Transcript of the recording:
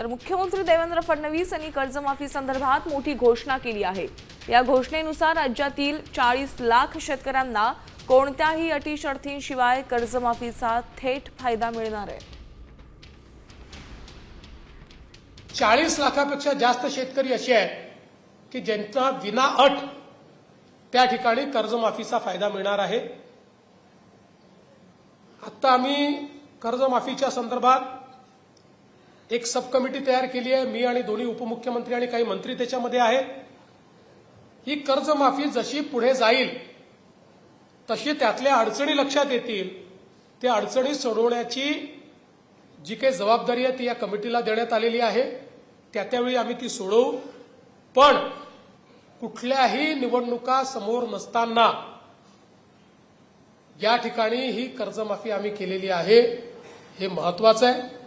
तर मुख्यमंत्री देवेंद्र फडणवीस यांनी कर्जमाफी संदर्भात मोठी घोषणा केली आहे। या घोषणेनुसार राज्यातील 40 लाख शेतकऱ्यांना कोणत्याही अटी शर्तींशिवाय कर्जमाफीचा थेट फायदा मिळणार आहे। 40 लाखापेक्षा जास्त शेतकरी असे आहेत की ज्यांचा विना अट त्या ठिकाणी कर्जमाफीचा फायदा मिळणार आहे। आता आम्ही कर्जमाफीच्या संदर्भात एक सब कमिटी तयार केली आहे। मी आणि दोन्ही उपमुख्यमंत्री आणि काही मंत्री त्याच्यामध्ये आहेत। ही कर्जमाफी जशी पुढे जाईल तशी त्यातल्या अडचणी लक्षात येतील, त्या अडचणी सोडवण्याची जी काही जबाबदारी आहे ती या कमिटीला देण्यात आलेली आहे। त्यावेळी आम्ही ती सोडवू, पण कुठल्याही निवडणुका समोर नसताना या ठिकाणी ही कर्जमाफी आम्ही केलेली आहे, हे महत्वाचं आहे।